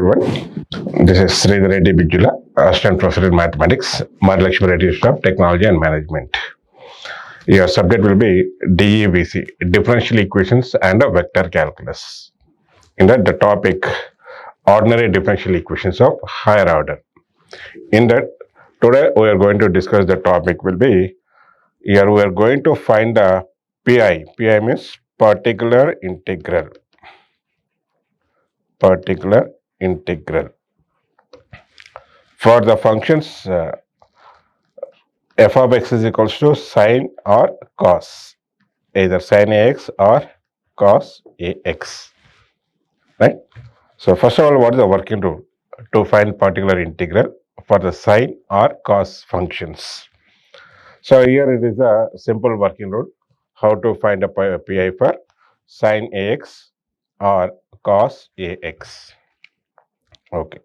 everyone. This is Reddy Bijula, Assistant Professor in Mathematics, Laxman Reddy of Technology and Management. Your subject will be DEVC, Differential Equations and Vector Calculus. In that, the topic, Ordinary Differential Equations of Higher Order. In that, today we are going to discuss the topic will be, here we are going to find the PI. PI means particular integral. Particular integral. For the functions f of x is equals to sine or cos, either sine ax or cos ax, right? So first of all, what is the working rule to find particular integral for the sine or cos functions? So here it is a simple working rule how to find a pi for sine ax or cos ax. Okay.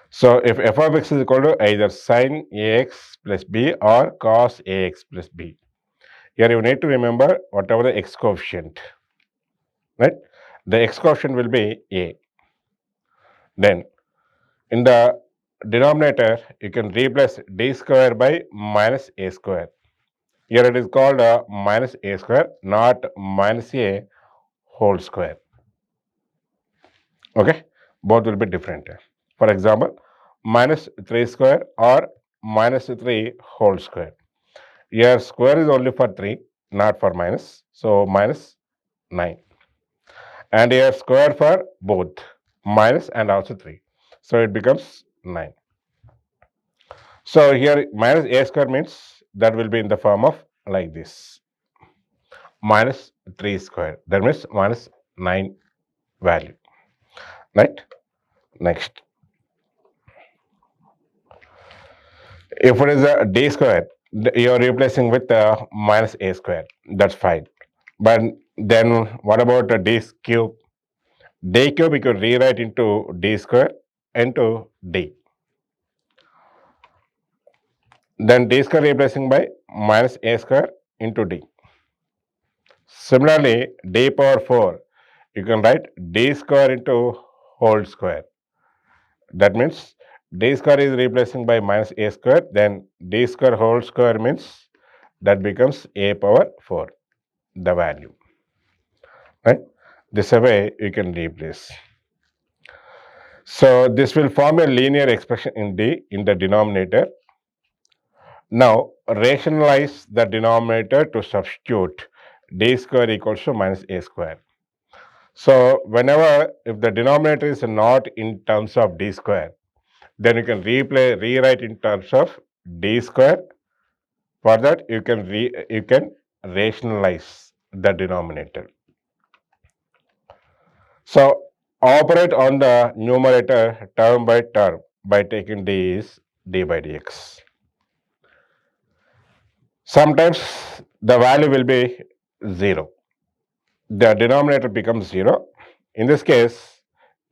So if f of x is equal to either sine ax plus b or cos ax plus b, here you need to remember whatever the x coefficient, right? The x coefficient will be a. Then in the denominator, you can replace d square by minus a square. Here it is called minus a square, not minus a whole square. Okay, both will be different. For example, minus 3 square or minus 3 whole square. Here square is only for 3, not for minus. So minus 9. And here square for both, minus and also 3. So it becomes 9. So here minus a square means that will be in the form of like this. Minus 3 square. That means minus 9 value. Right? Next. If it is a d square, you are replacing with minus a square. That's fine. But then what about a d cube? D cube you could rewrite into d square into d. Then d square replacing by minus a square into d. Similarly, d power 4, you can write d square into whole square. That means d square is replacing by minus a square, then d square whole square means that becomes a power 4, the value. Right? This way you can replace. So this will form a linear expression in d in the denominator. Now rationalize the denominator to substitute d square equals to minus a square. So whenever if the denominator is not in terms of d square, then you can rewrite in terms of d square. For that you can rationalize the denominator. So operate on the numerator term by term by taking d is d by dx. Sometimes the value will be 0. The denominator becomes 0. In this case,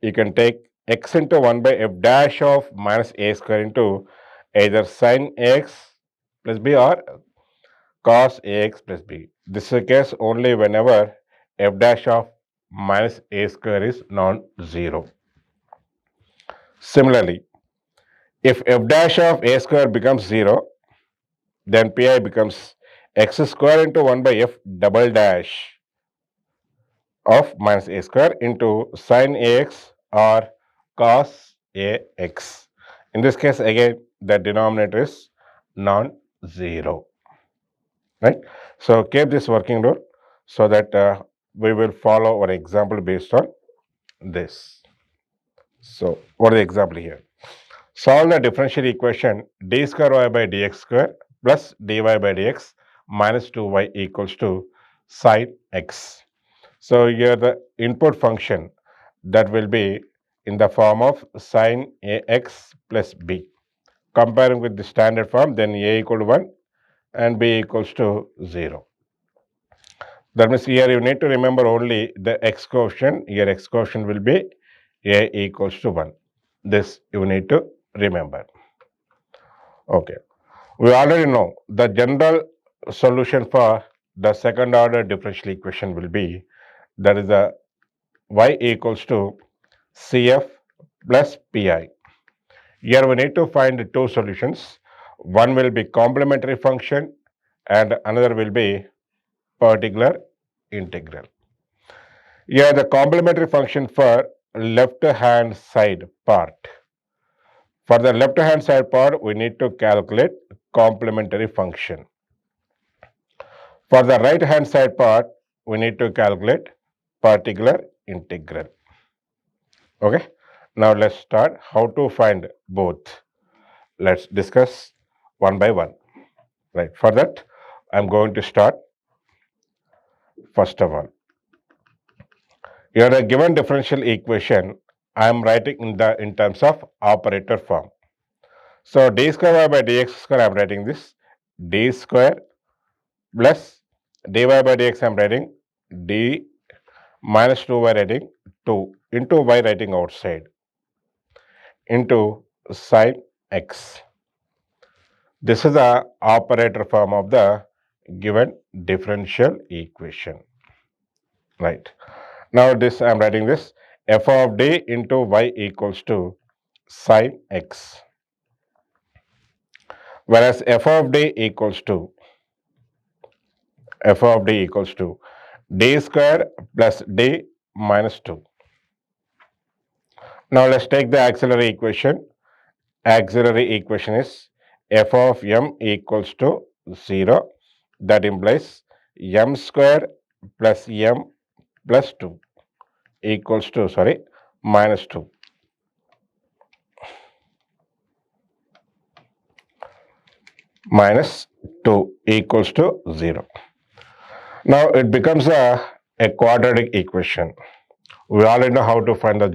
you can take x into 1 by f dash of minus a square into either sine ax plus b or cos ax plus b. This is the case only whenever f dash of minus a square is non-zero. Similarly, if f dash of a square becomes 0, then pi becomes x square into 1 by f double dash of minus a square into sine ax or cos ax. In this case, again, the denominator is non-zero. Right? So keep this working rule so that we will follow our example based on this. So what is the example here? Solve the differential equation d square y by dx square plus dy by dx minus 2y equals to sine x. So here the input function that will be in the form of sine ax plus b. Comparing with the standard form, then a equal to 1 and b equals to 0. That means here you need to remember only the x coefficient. Here x coefficient will be a equals to 1. This you need to remember. Okay. We already know the general solution for the second order differential equation will be, that is the y equals to cf plus pi. Here we need to find two solutions. One will be complementary function and another will be particular integral. Here the complementary function for left hand side part. For the left hand side part, we need to calculate complementary function. For the right hand side part, we need to calculate particular integral. Okay. Now let's start how to find both. Let's discuss one by one. Right. For that, I'm going to start first of all. Here a given differential equation I am writing in terms of operator form. So d square y by dx square I am writing this d square plus dy by dx I am writing d minus 2y writing 2 into y writing outside into sine x. This is the operator form of the given differential equation. Right. Now this I am writing this f of d into y equals to sine x. Whereas f of d equals to d square plus d minus 2. Now let's take the auxiliary equation. Auxiliary equation is f of m equals to 0. That implies m square plus m plus 2 equals to, minus 2. Minus 2 equals to 0. Now it becomes a quadratic equation. We already know how to find the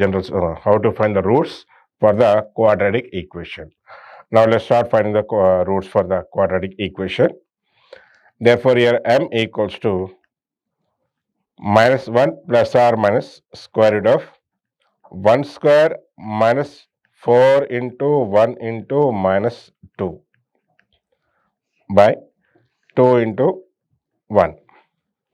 roots for the quadratic equation. Now let's start finding the roots for the quadratic equation. Therefore, here m equals to minus 1 plus or minus square root of 1 square minus 4 into 1 into minus 2 by 2 into 1.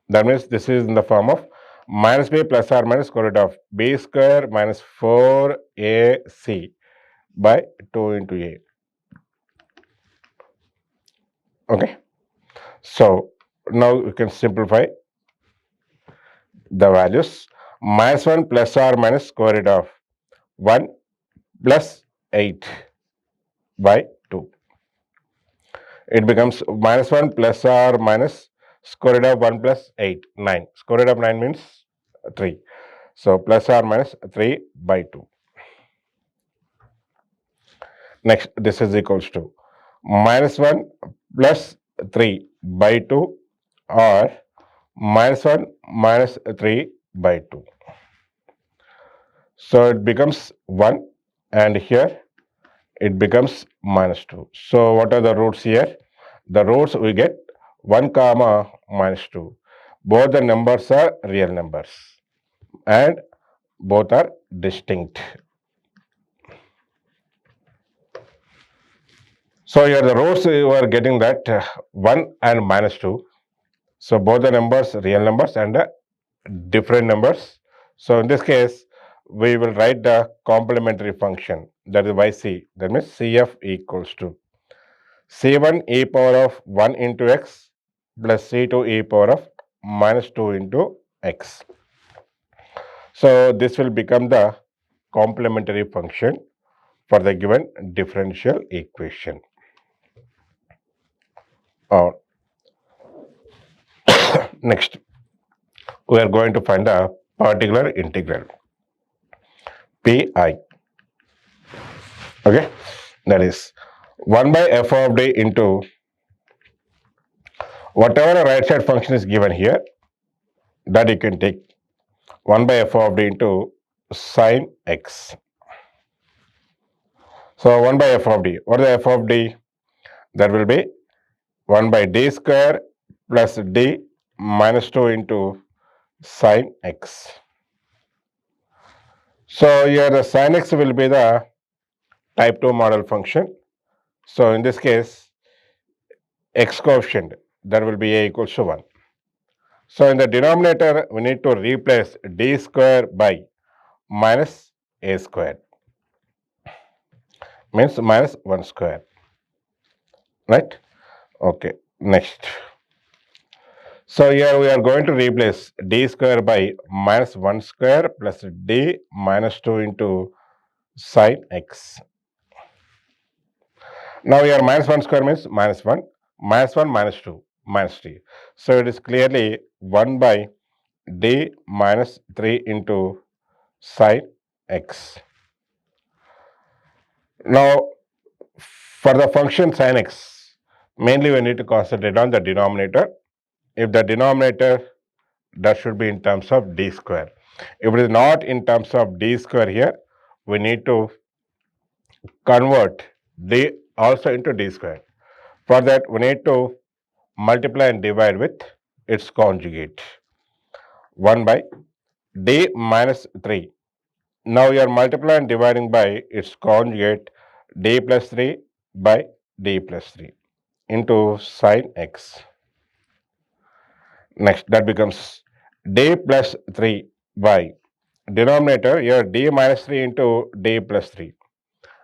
That means this is in the form of minus b plus or minus square root of b square minus 4ac by 2 into a. Okay. So now you can simplify the values. Minus 1 plus or minus square root of 1 plus 8 by 2. It becomes minus 1 plus or minus square root of 1 plus 8, 9. Square root of 9 means 3. So plus or minus 3 by 2. Next, this is equals to minus 1 plus 3 by 2 or minus 1 minus 3 by 2. So it becomes 1 and here it becomes minus 2. So what are the roots here? The roots we get 1 comma minus 2. Both the numbers are real numbers and both are distinct. So here the roots you are getting that 1 and minus 2. So both the numbers real numbers and different numbers. So in this case we will write the complementary function, that is yc, that means cf equals to c1 e power of 1 into x plus c2 e power of minus 2 into x. So this will become the complementary function for the given differential equation. Next, we are going to find the particular integral pi. Okay, that is 1 by f of d into whatever the right side function is given here, that you can take 1 by f of d into sine x. So 1 by f of d, what is the f of d? That will be 1 by d square plus d minus 2 into sine x. So here the sine x will be the type 2 model function. So in this case, x coefficient, that will be a equals to 1. So in the denominator, we need to replace d square by minus a square. means minus 1 square, right? Okay, next. So here we are going to replace d square by minus 1 square plus d minus 2 into sine x. Now here minus 1 square means minus 1, minus 1 minus 2, minus 3. So it is clearly 1 by d minus 3 into sine x. Now for the function sin x, mainly we need to concentrate on the denominator. If the denominator, that should be in terms of d square. If it is not in terms of d square here, we need to convert d also into d square. For that, we need to multiply and divide with its conjugate. 1 by d minus 3. Now you are multiplying and dividing by its conjugate, d plus 3 by d plus 3 into sine x. Next, that becomes d plus 3 by denominator here d minus 3 into d plus 3.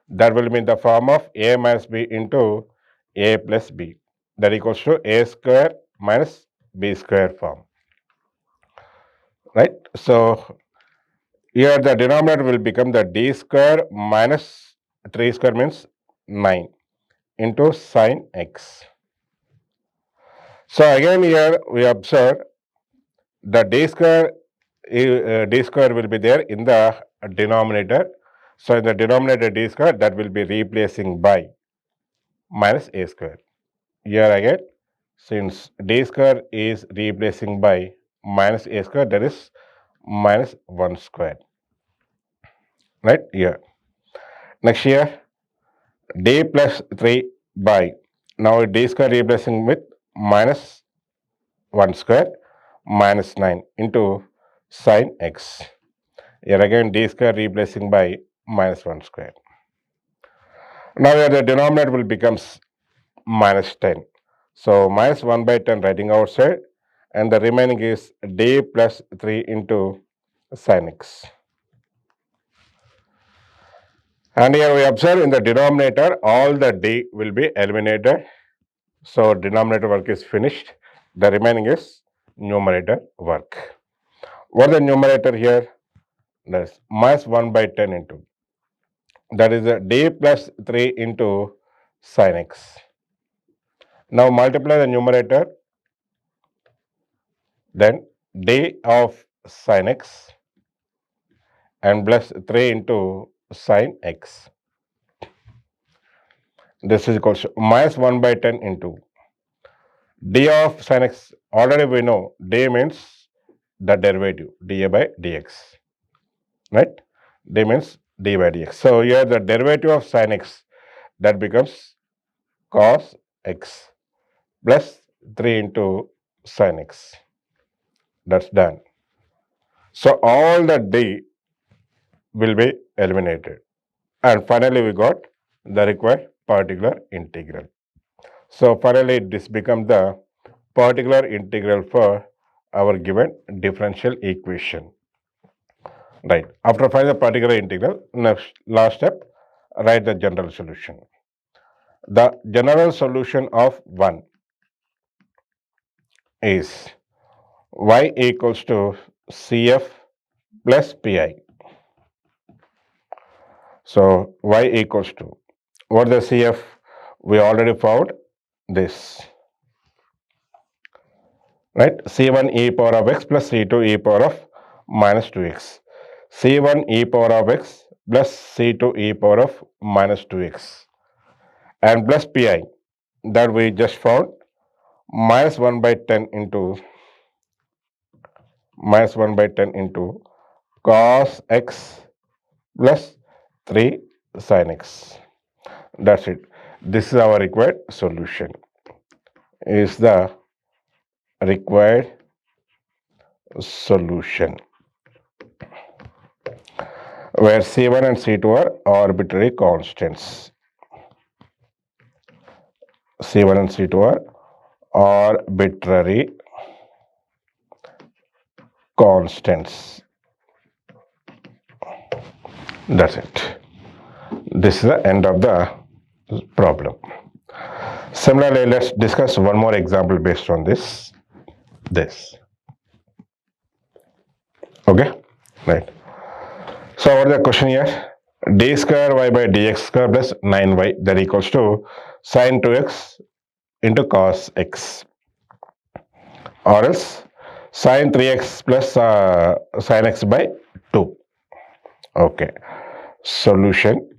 That will be in the form of a minus b into a plus b. That equals to a square minus b square form. Right? So here the denominator will become the d square minus 3 square means 9 into sine x. So again here we observe the d square will be there in the denominator. So in the denominator d square, that will be replacing by minus a square. Here again, since d square is replacing by minus a square, that is minus 1 square. Right here. Next here, d plus 3 by, now d square replacing with minus 1 square minus 9 into sine x. Here again d square replacing by minus 1 square. Now here the denominator will becomes minus 10. So minus 1 by 10 writing outside, and the remaining is d plus 3 into sin x. And here we observe in the denominator all the d will be eliminated. So denominator work is finished. The remaining is numerator work. What is the numerator here? That's minus 1 by 10 into. That is a d plus 3 into sin x. Now multiply the numerator, then d of sin x and plus 3 into sin x. This is equals to minus 1 by 10 into d of sin x. Already we know d means the derivative, dA by dx. Right? D means d by dx. So here the derivative of sin x, that becomes cos x plus 3 into sin x. That's done. So all the d will be eliminated. And finally we got the required particular integral. So finally this becomes the particular integral for our given differential equation. Right. After finding the particular integral, next last step, write the general solution. The general solution of 1 is y equals to CF plus PI. So y equals to, what is the CF? We already found this. Right? C1 e power of x plus C2 e power of minus 2x. C1 e power of x plus C2 e power of minus 2x. And plus Pi, that we just found, minus 1 by 10 into cos x plus 3 sin x. That's it. This is our required solution. Is the required solution, where C1 and C2 are arbitrary constants. C1 and C2 are arbitrary constants. That's it. This is the end of the problem. Similarly, let's discuss one more example based on this. Okay, right. So what is the question here? D square y by dx square plus 9y that equals to sine 2x into cos x, or else sine 3x plus sine x by 2. Okay. Solution.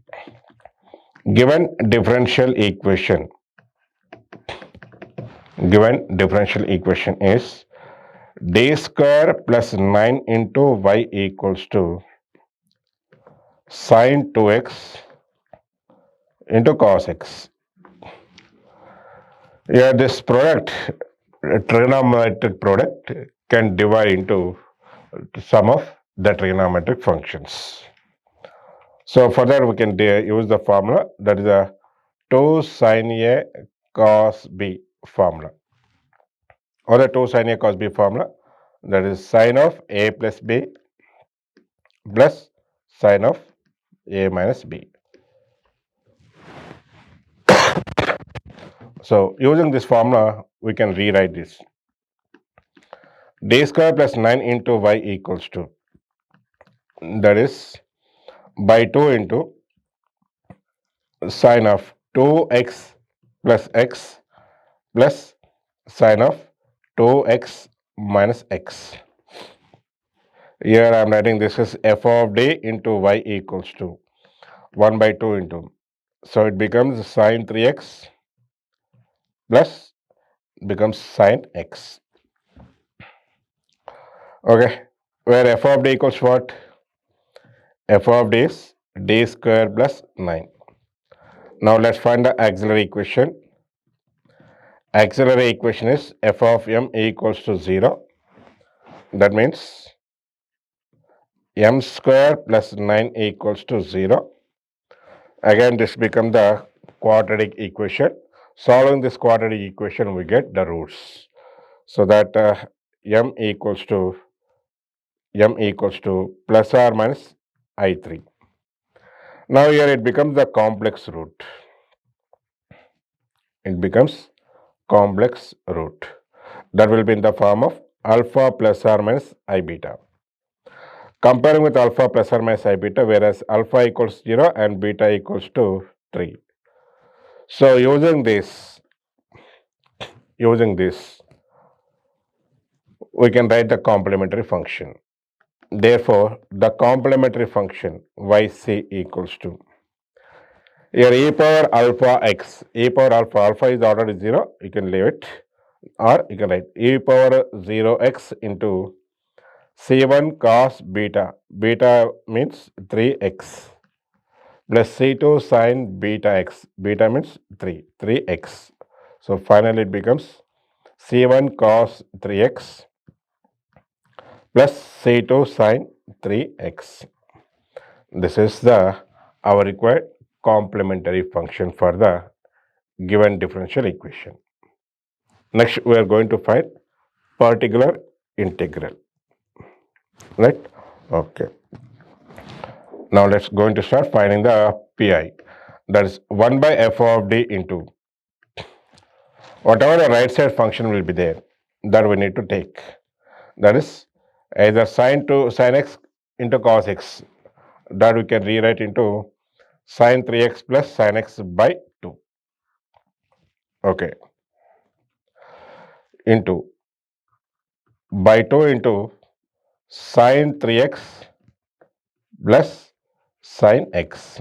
Given differential equation is d square plus 9 into y equals to sine 2x into cos x. Here this product, trigonometric product, can divide into sum of the trigonometric functions. So for that we can use the formula, that is a 2 sin A cos B formula, or the 2 sin A cos B formula, that is sine of A plus B plus sine of A minus B. So using this formula we can rewrite this. D square plus 9 into y equals to, that is by 2 into sine of 2x plus x plus sine of 2x minus x. Here I am writing this is f of d into y equals to 1 by 2 into, so it becomes sine 3x plus becomes sine x. Okay, where f of d equals what? F of d is d square plus 9. Now let's find the auxiliary equation. Auxiliary equation is f of m equals to 0. That means m square plus 9 equals to 0. Again, this becomes the quadratic equation. Solving this quadratic equation, we get the roots. So that m equals to plus or minus I3. Now here it becomes the complex root. It becomes complex root. That will be in the form of alpha plus or minus I beta. Comparing with alpha plus or minus I beta, whereas alpha equals 0 and beta equals to 3. So using this, we can write the complementary function. Therefore, the complementary function yc equals to, here e power alpha x, alpha is already 0, you can leave it, or you can write e power 0x into c1 cos beta, beta means 3x, plus c2 sin beta x, beta means 3x. So finally it becomes c1 cos 3x plus c2 sin 3x. This is our required complementary function for the given differential equation. Next we are going to find particular integral, right? Okay. Now let's going to start finding the pi, that is 1 by f of d into whatever the right side function will be there, that we need to take, that is either sin x into cos x, that we can rewrite into sin 3x plus sin x by 2. Okay, into by 2 into sin 3x plus sin x.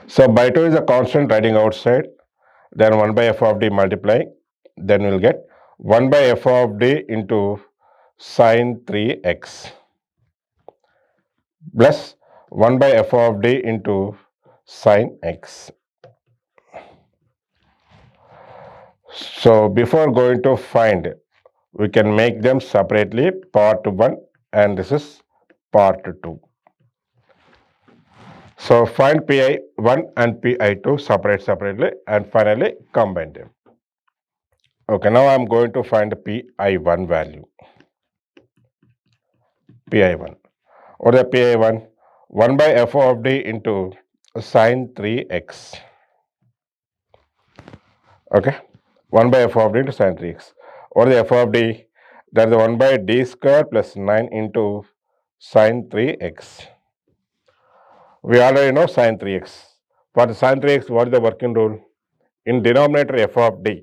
So by 2 is a constant writing outside, then 1 by f of d multiplying, then we'll get 1 by f of d into sin 3x plus 1 by f of d into sin x. So before going to find, we can make them separately, part 1 and this is part 2. So find pi1 and pi2 separately and finally combine them. Okay, now I am going to find pi1 value. pi1. What is the pi1? 1 by f of d into sine 3x. Okay, 1 by f of d into sine 3x. What is the f of d? That is 1 by d square plus 9 into sine 3x. We already know sine 3x. For the sine 3x, what is the working rule? In denominator f of d,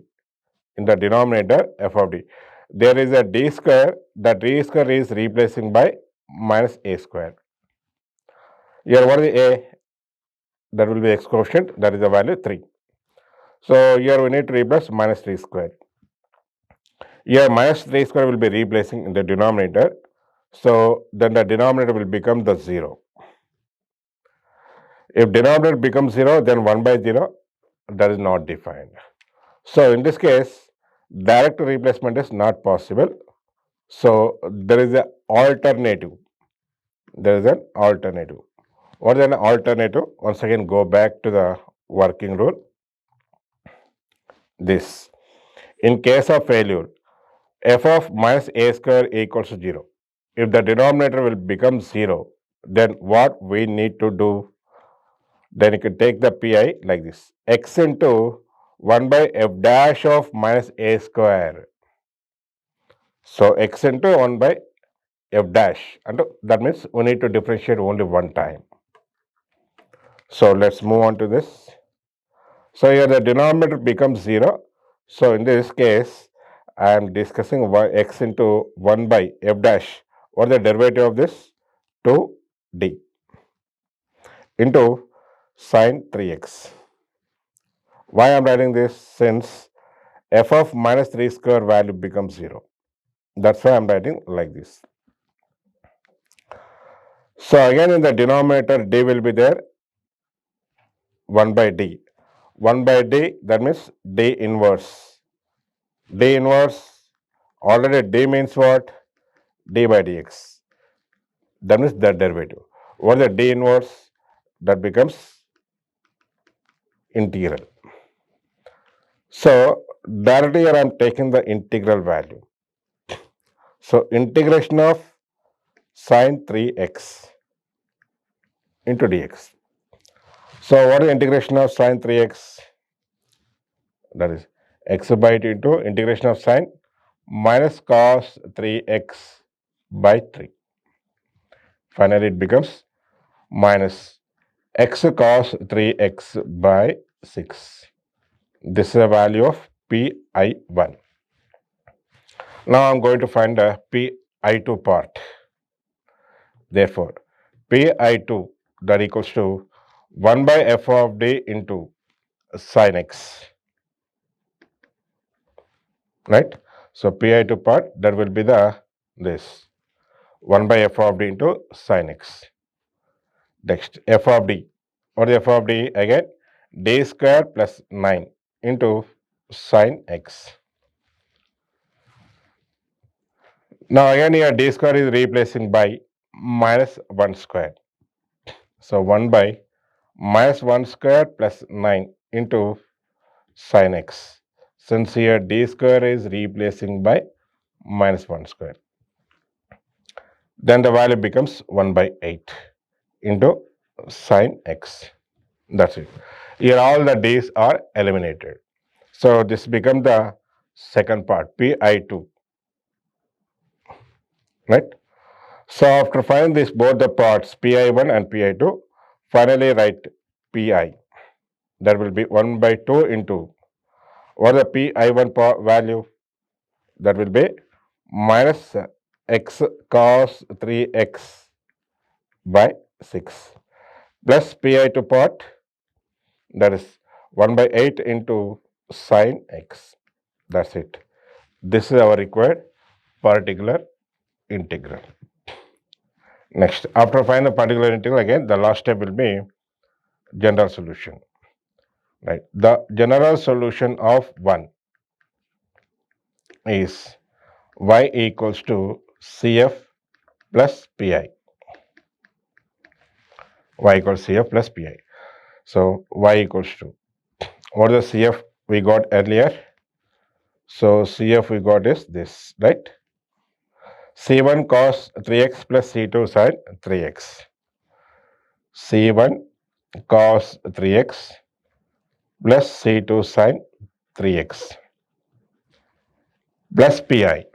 in the denominator f of d, there is a d square. The d square is replacing by minus a square. Here, what is a? That will be x coefficient. That is the value 3. So here we need to replace minus 3 square. Here minus 3 square will be replacing in the denominator. So then the denominator will become the 0. If denominator becomes 0, then 1 by 0, that is not defined. So in this case, direct replacement is not possible. So there is an alternative. There is an alternative. What is an alternative? Once again, go back to the working rule. This. In case of failure, f of minus a square equals to 0. If the denominator will become 0, then what we need to do? Then you can take the pi like this. X into 1 by f dash of minus a square. So x into 1 by f dash. And that means we need to differentiate only one time. So let's move on to this. So here the denominator becomes 0. So in this case, I am discussing x into 1 by f dash. What is the derivative of this? 2d into sine 3x. Why I am writing this? Since f of minus 3 square value becomes 0. That's why I am writing like this. So again in the denominator d will be there 1 by d. 1 by d, that means d inverse. D inverse, already d means what? D by dx. That means the derivative. What is the d inverse? That becomes integral. So directly here I am taking the integral value. So integration of sine 3x into dx. So what is integration of sine 3x? That is x by 2 into integration of sine minus cos 3x by 3. Finally it becomes minus x cos 3x by 6. This is the value of pi1. Now I am going to find the pi2 part. Therefore, pi2 that equals to 1 by f of d into sin x. Right? So pi2 part, that will be this 1 by f of d into sin x. Next, f of d. What is f of d? Again, d square plus 9 into sin x. Now again here d square is replacing by minus 1 square. So 1 by minus 1 square plus 9 into sin x. Since here d square is replacing by minus 1 square, then the value becomes 1 by 8 into sin x. That's it. Here all the d's are eliminated. So this becomes the second part, pi2. Right? So after finding this both the parts pi1 and pi2, finally write pi. That will be 1 by 2 into what is the pi1 value? That will be minus x cos 3x by 6 plus pi2 part, that is 1 by 8 into sin x. That's it. This is our required particular integral. Next, after finding the particular integral, again the last step will be general solution. Right. The general solution of 1 is y equals to cf plus pi. Y equals cf plus pi. So y equals to, what is the cf we got earlier? So cf we got is this, right? C1 cos 3x plus C2 sin 3x. C1 cos 3x plus C2 sin 3x plus Pi.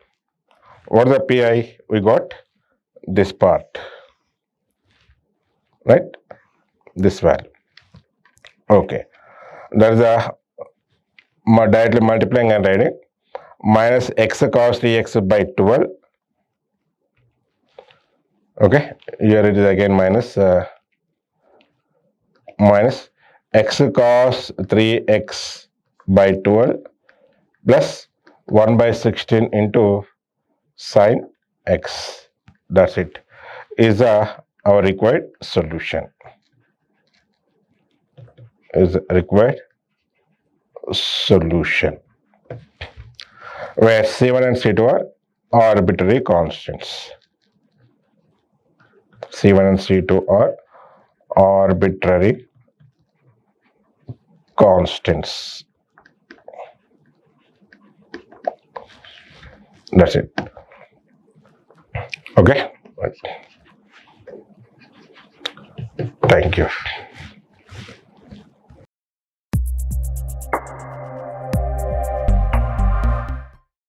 What is the Pi? We got this part, right? This value. Okay. That is a directly multiplying and writing minus x cos 3x by 12. Okay. Here it is again minus x cos 3x by 12 plus 1 by 16 into sin x. That's it. Is our required solution. Is required solution. Where C1 and C2 are arbitrary constants. C1 and C2 are arbitrary constants. That's it. Okay. Thank you.